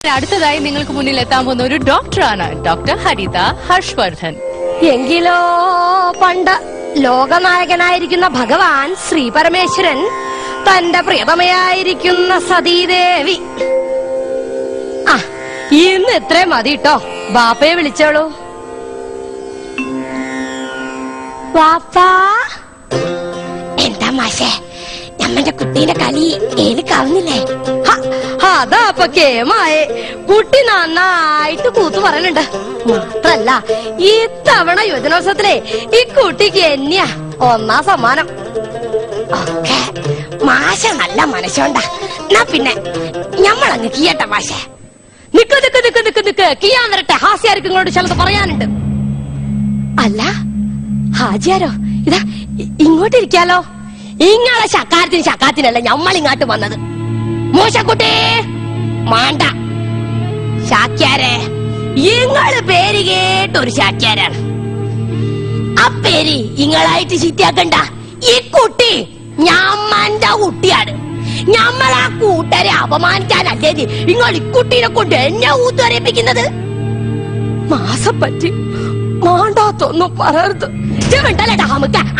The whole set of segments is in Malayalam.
അടുത്തതായി നിങ്ങൾക്ക് മുന്നിൽ എത്താൻ പോകുന്ന ഒരു ഡോക്ടറാണ് ഡോക്ടർ ഹരിത ഹർഷവർദ്ധൻ. എങ്കിലോ പണ്ട് ലോകനായകനായിരിക്കുന്ന ഭഗവാൻ ശ്രീ പരമേശ്വരൻ തന്റെ പ്രിയതമയായിരിക്കുന്ന സതീദേവി. ഇന്ന് ഇത്രേ മതി കേട്ടോ. ബാപ്പയെ വിളിച്ചോളൂ. ബാപ്പാ. എന്താ മാഷേ, നമ്മന്റെ കുട്ടീന്റെ കളി ഏലിക്കാവുന്നില്ലേ? അതാ അപ്പൊ കേമായേ. കുട്ടി നന്നായിട്ട് കൂത്തു പറയുന്നുണ്ട്. മാത്രല്ല ഇത്തവണ യുവജനോത്സവത്തിലെ ഈ കുട്ടിക്ക് തന്നെയാ ഒന്നാം സമ്മാനം. ഒക്കെ മാഷ നല്ല മനസ്സുണ്ടാ. എന്നാ പിന്നെ ഞമ്മളങ്ങ് കീയട്ടെ മാഷേ. നിക്ക് നിക്ക് നിക്ക് നിക്ക് നിക്ക് കീയാൻ വരട്ടെ. ഹാസ്യാർക്ക് ഇങ്ങോട്ട് ചിലത് പറയാനുണ്ട്. അല്ല ഹാജിയാരോ, ഇതാ ഇങ്ങോട്ടിരിക്കാലോ. ഇങ്ങളെ ശക്കാരത്തിനല്ല ഞമ്മളിങ്ങാട്ട് വന്നത്. മൂശക്കുട്ടി മാണ്ട ശാക്യാരെ, ഇങ്ങള് പേര് കേട്ടൊരു ശാക്യാരാണ്. ആ പേര് ഇങ്ങളായിട്ട് ചീത്തയാക്കണ്ട. ഈ കുട്ടി ഞമ്മന്റെ കുട്ടിയാണ്. ഞമ്മളാ കൂട്ടരെ അപമാനിക്കാനല്ലേ നിങ്ങൾ ഈ കുട്ടീനെ കൊണ്ട് എന്നെ ഊത്തുവരപ്പിക്കുന്നത്? മാസപ്പറ്റി മാണ്ടാത്തൊന്നും പറയരുത്.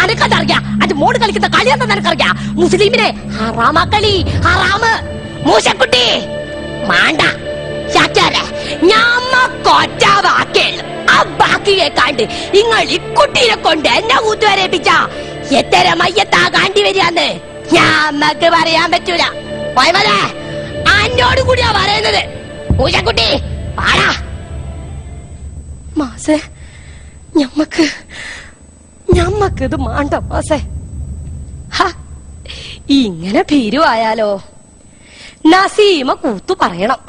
അനക്കതറിയാ അത് മോട് കളിക്കുന്ന കളിയെന്ന് നിനക്കറിയാ. മുസ്ലിമിനെ ഹറാമക്കളി ഹറാമ്. മൂശക്കുട്ടി മാണ്ട ശാക്യാരെ, ഞമ്മക്കൊറ്റ വാക്കേള്. ആ ബാക്കി കേൾക്കാണ്ട് നിങ്ങൾ ഈ കുട്ടീനെ കൊണ്ട് എന്നെ ഊത്തുവരപ്പിച്ച എത്ര മയ്യത്താ കാണ്ടി വരികയെന്ന് ഞമ്മക്ക് പറയാൻ പറ്റൂല. പോയമല്ലേ, അന്നോട് കൂടിയാ പറയുന്നത്. മൂശക്കുട്ടി പാടാ. മാസേ, ഞമ്മക്കിത് മാണ്ട മാസേ. ഇങ്ങനെ ഭീരുവായാലോ? നസീമ കൂത്തു പറയണം.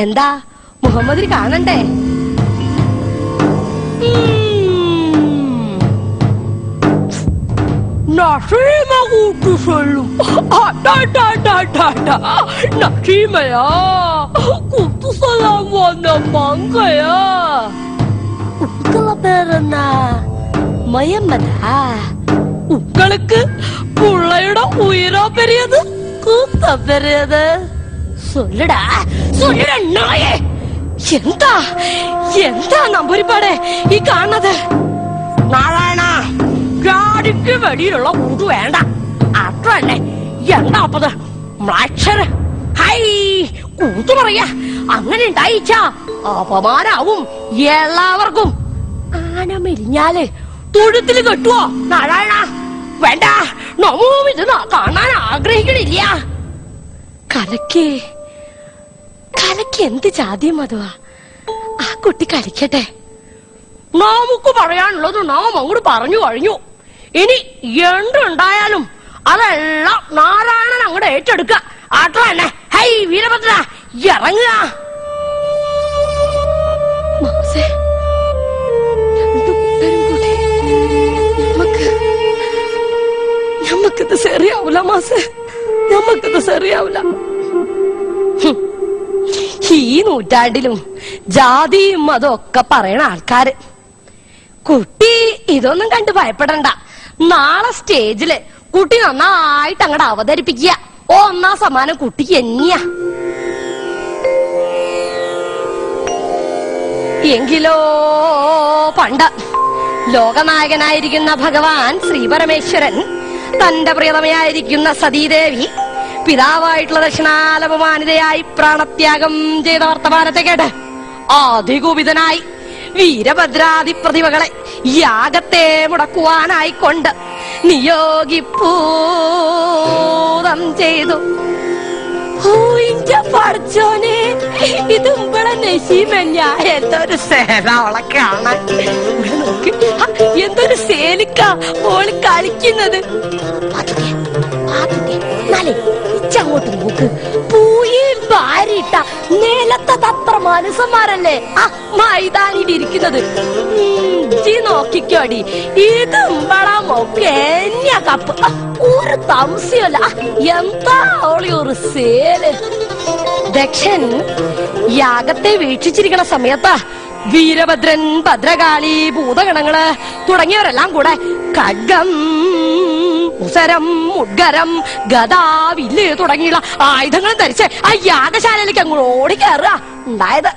എന്താ മുഹമ്മദിന് കാണണ്ടേ? നസീമ കൂട്ടു ചൊല്ലും. നസീമയാ കൂത്തു ചൊല്ലാൻ വന്ന മങ്കയാ. പേരെന്നാ മയമ്മദാ. உங்களுக்கு புள்ளையோட உயிரோ பெரியது கூத்த பெரியது? சொல்லுடா சொல்லுடா நாயே. എന്താ നമ്പൂരിപ്പാടെ ഈ കാണുന്നത്? നാരായണ, ഗാഡിക്ക് വെടിയിലുള്ള ഊട്ട് വേണ്ട. അത്ര തന്നെ. എന്താ അപ്പത് മ്ലാക്ഷര്? ഹൈ കൂത്തു പറയാ. അങ്ങനെ ഉണ്ടായിച്ച അപമാനാവും എല്ലാവർക്കും. ആന മെലിഞ്ഞാല് തൊഴുത്തിൽ കെട്ടുവോ നാരായണ? വേണ്ട, നമ്മളും ഇത് കാണാൻ ആഗ്രഹിക്കണില്ല. കലക്ക് എന്ത് ജാതിയും മതുവാ. ആ കുട്ടി കളിക്കട്ടെ. നമുക്ക് പറയാനുള്ളത് നാം അങ്ങോട്ട് പറഞ്ഞു കഴിഞ്ഞു. ഇനി എന്തുണ്ടായാലും അതെല്ലാം നാരായണൻ അങ്ങോട്ട് ഏറ്റെടുക്കുക. ആട്ടോ തന്നെ. ഹൈ വീരഭദ്ര, ഇറങ്ങുക. ഞമ്മക്കിത് ശരിയാവൂല മാസേ, ഞമ്മക്കിത് ശരിയാവൂല. ഈ നൂറ്റാണ്ടിലും ജാതിയും അതൊക്കെ പറയണ ആൾക്കാര്. കുട്ടി ഇതൊന്നും കണ്ട് ഭയപ്പെടണ്ട. നാളെ സ്റ്റേജില് കുട്ടി നന്നായിട്ട് അങ്ങോട്ട് അവതരിപ്പിക്കുക. ഒന്നാം സമ്മാനം കുട്ടിക്ക് തന്നെയാ. എങ്കിലോ പണ്ട് ലോകനായകനായിരിക്കുന്ന ഭഗവാൻ ശ്രീ പരമേശ്വരൻ തന്റെ പ്രിയതമയായിരിക്കുന്ന സതീദേവി പിതാവായിട്ടുള്ള ദക്ഷിണാലപമാനിതയായി പ്രാണത്യാഗം ചെയ്ത വർത്തമാനത്തെ കേട്ട് അതികുപിതനായി വീരഭദ്രാദി പ്രതിഭകളെ യാഗത്തെ മുടക്കുവാനായിക്കൊണ്ട് നിയോഗിപ്പൂതം ചെയ്തു. പഠിച്ചോനെ, ഇതുമ്പളെ നസീമന്യാ. എന്തൊരു സേനവളെ കാണാൻ. എന്തൊരു സേലിക്ക ഓള് കളിക്കുന്നത്. ഇച്ചങ്ങോട്ട് നോക്ക്. പൂയിൽ ഭാര്യയിട്ട നിലത്തത്ര മനുഷ്യന്മാരല്ലേ ആ മൈതാനിയിലിരിക്കുന്നത്. നോക്കിക്കോടി, ഇതുമ്പളമൊക്കെ എന്നെ കപ്പ്. ഒരു താമസിയല്ല. എന്താ ഓളി ഒരു സേല്. ദക്ഷൻ യാഗത്തെ വീക്ഷിച്ചിരിക്കണ സമയത്താ വീരഭദ്രൻ, ഭദ്രകാളി, ഭൂതഗണങ്ങള് തുടങ്ങിയവരെല്ലാം കൂടെ ഖഡ്ഗം ഉസരം മുഡ്ഗരം ഗദാ വില്ല് തുടങ്ങിയുള്ള ആയുധങ്ങൾ ധരിച്ച് ആ യാഗശാലയിലേക്ക് അങ്ങോട്ട് ഓടി കയറുക ഉണ്ടായത്.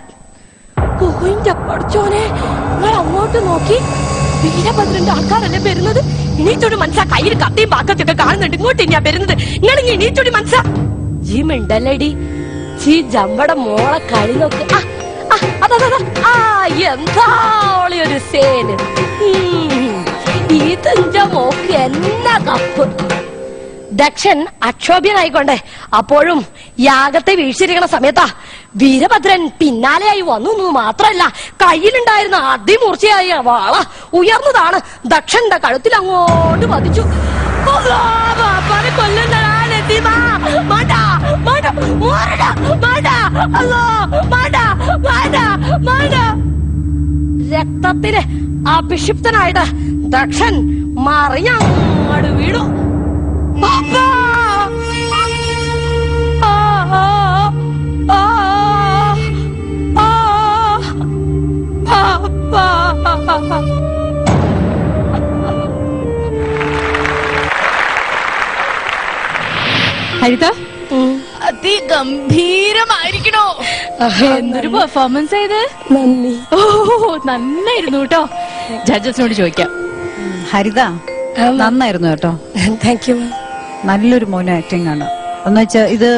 ഓന്റെ പഠിച്ചോനെ, നിങ്ങൾ അങ്ങോട്ട് നോക്കി, വീരഭദ്രന്റെ ആൾക്കാരല്ലേ വരുന്നത്. ഇണീച്ചോടി മനസ്സാ, കയ്യിൽ കത്തിയും പാക്കത്തൊക്കെ കാണുന്നുണ്ട്. ഇങ്ങോട്ട് തന്നെയാ വരുന്നത്. നിങ്ങൾ ഇണീച്ചോടി മനസ്സാ. ജി മിണ്ടല്ലടി, ജി ജമ്പട മോളെ കളി നോക്ക്. എന്താ ഒരു സേന്. ഇതിന്റെ മോക്ക് എന്നാ കപ്പ്. ദക്ഷൻ അക്ഷോഭ്യനായിക്കൊണ്ടേ അപ്പോഴും യാഗത്തെ വീഴ്ചിരിക്കണ സമയത്താ വീരഭദ്രൻ പിന്നാലെയായി വന്നു മാത്രല്ല, കയ്യിലുണ്ടായിരുന്ന അതിമൂർച്ചയായ വാള ഉയർന്നതാണ് ദക്ഷന്റെ കഴുത്തിൽ അങ്ങോട്ട് പതിച്ചു. രക്തത്തിന് അഭിഷിപ്തനായിട്ട് ദക്ഷൻ മറിഞ്ഞങ്ങോട്ട് വീണു. ഹരിത, അതിഗംഭീരമായിരിക്കണോ? എന്തൊരു പെർഫോമൻസ് ആയത്. നന്ദി. ഓ, നന്നായിരുന്നു കേട്ടോ. ജഡ്ജസിനോട് ചോദിക്കാം. ഹരിത, നന്നായിരുന്നു കേട്ടോ. Thank you. നല്ലൊരു മോനോ ആക്ടിംഗ് ആണ്. എന്ന് വെച്ചാൽ ഇത്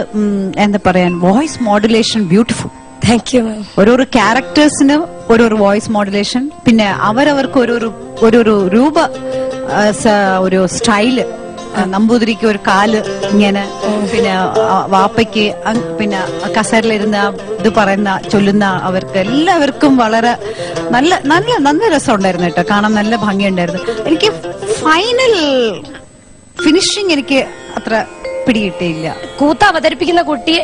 എന്താ പറയാൻ, voice modulation beautiful. Thank you. ഓരോരോ ക്യാരക്ടേഴ്സിന് ഓരോരോ വോയിസ് മോഡുലേഷൻ, പിന്നെ അവരവർക്ക് ഓരോരോ രൂപ, ഒരു സ്റ്റൈല്. നമ്പൂതിരിക്ക് ഒരു കാല് ഇങ്ങനെ, പിന്നെ വാപ്പയ്ക്ക് പിന്നെ കസേരയിലിരുന്ന ഇത് പറയുന്ന ചൊല്ലുന്ന അവർക്ക് എല്ലാവർക്കും വളരെ നല്ല രസം ഉണ്ടായിരുന്നു കേട്ടോ. കാണാൻ നല്ല ഭംഗിയുണ്ടായിരുന്നു. എനിക്ക് ഫൈനൽ ഫിനിഷിങ് എനിക്ക് അത്ര പിടികിട്ടിയില്ല. കൂത്ത് അവതരിപ്പിക്കുന്ന കുട്ടി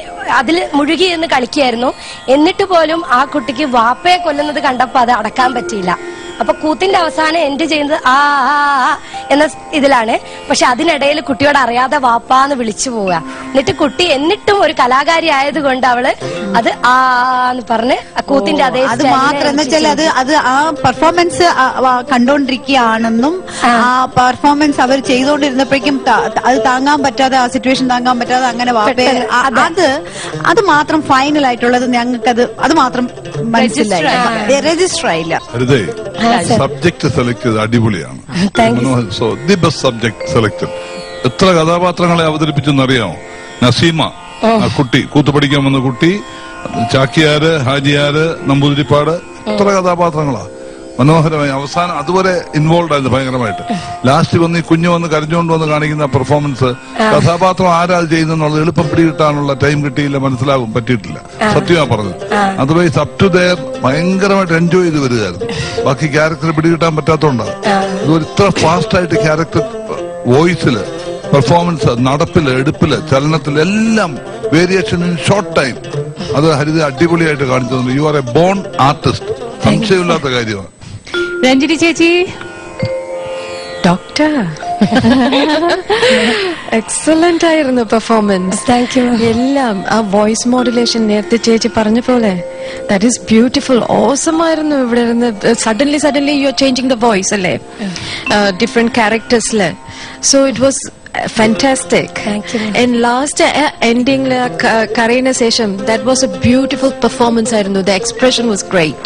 അതിൽ മുഴുകി എന്ന് കളിക്കുകയായിരുന്നു. എന്നിട്ട് പോലും ആ കുട്ടിക്ക് വാപ്പയെ കൊല്ലുന്നത് കണ്ടപ്പോ അത് അടക്കാൻ പറ്റിയില്ല. അപ്പൊ കൂത്തിന്റെ അവസാനം എൻഡ് ചെയ്യുന്നത് ആ എന്ന ഇതിലാണ്. പക്ഷെ അതിനിടയിൽ കുട്ടിയോട് അറിയാതെ വാപ്പാന്ന് വിളിച്ചു പോവുക. എന്നിട്ടും ഒരു കലാകാരി ആയതുകൊണ്ട് അവള് അത് ആന്ന് പറഞ്ഞ് കൂത്തിന്റെ അതേ അത് മാത്രം എന്ന് വെച്ചാൽ അത് ആ പെർഫോമൻസ് കണ്ടോണ്ടിരിക്കുകയാണെന്നും ആ പെർഫോമൻസ് അവർ ചെയ്തുകൊണ്ടിരുന്നപ്പോഴേക്കും അത് താങ്ങാൻ പറ്റാതെ, ആ സിറ്റുവേഷൻ താങ്ങാൻ പറ്റാതെ അങ്ങനെ അത് മാത്രം ഫൈനൽ ആയിട്ടുള്ളത് ഞങ്ങൾക്ക് അത് മാത്രം മനസ്സിലായി, രജിസ്റ്റർ ആയില്ല. സബ്ജക്ട് സെലക്ട് ചെയ്ത് അടിപൊളിയാണ്. So the best subject selected. എത്ര കഥാപാത്രങ്ങളെ അവതരിപ്പിച്ചെന്നറിയാമോ? നസീമ, കുട്ടി, കൂത്ത് പഠിക്കാൻ വന്ന കുട്ടി, ചാക്യാര്, ഹാജിയാര്, നമ്പൂതിരിപ്പാട്, എത്ര കഥാപാത്രങ്ങളാ. മനോഹരമായി അവസാനം അതുവരെ ഇൻവോൾവ് ആയിരുന്നു ഭയങ്കരമായിട്ട്. ലാസ്റ്റ് വന്ന് ഈ കുഞ്ഞു വന്ന് കരഞ്ഞുകൊണ്ട് വന്ന് കാണിക്കുന്ന പെർഫോമൻസ്, കഥാപാത്രം ആരാ ചെയ്യുന്നുള്ളത് എളുപ്പം പിടികിട്ടാനുള്ള ടൈം കിട്ടിയില്ല, മനസ്സിലാകും പറ്റിയിട്ടില്ല. സത്യമാ പറഞ്ഞത്. അതർവൈസ് അപ് ടു ദെയർ ഭയങ്കരമായിട്ട് എൻജോയ് ചെയ്ത് വരികയായിരുന്നു. ബാക്കി ക്യാരക്ടർ പിടികിട്ടാൻ പറ്റാത്തോണ്ടാണ്. ഇതൊരു ഇത്ര ഫാസ്റ്റ് ആയിട്ട് ക്യാരക്ടർ വോയിസില്, പെർഫോമൻസ്, നടപ്പില്, എടുപ്പില്, ചലനത്തില് എല്ലാം വേരിയേഷൻ ഇൻ ഷോർട്ട് ടൈം. അത് ഹരിത അടിപൊളിയായിട്ട് കാണിച്ചു. You are a born artist, സംശയമില്ലാത്ത കാര്യമാണ്. രഞ്ജിനി ചേച്ചി. ഡോക്ടർ, എക്സലന്റ് ആയിരുന്നു പെർഫോമൻസ്. Thank you. എല്ലാം ആ വോയിസ് മോഡുലേഷൻ നേരത്തെ ചേച്ചി പറഞ്ഞ പോലെ ദാറ്റ് ഈസ് ബ്യൂട്ടിഫുൾ. ഓസം ആയിരുന്നു. ഇവിടെ ഇരുന്ന് suddenly you are changing the voice അല്ലേ, ഡിഫറെന്റ് ക്യാരക്ടേഴ്സില്. So it was fantastic. Thank you. And last ending കരയുന്ന ശേഷം that was a beautiful performance ആയിരുന്നു. The expression was great.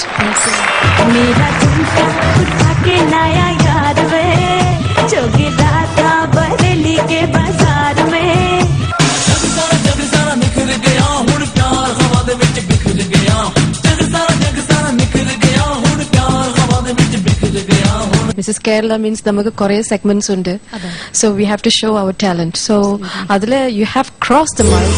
Mrs. Kerala means നമുക്ക് കുറെ segments ഉണ്ട്. So we have to show our talent. So അതില് you have crossed the mile.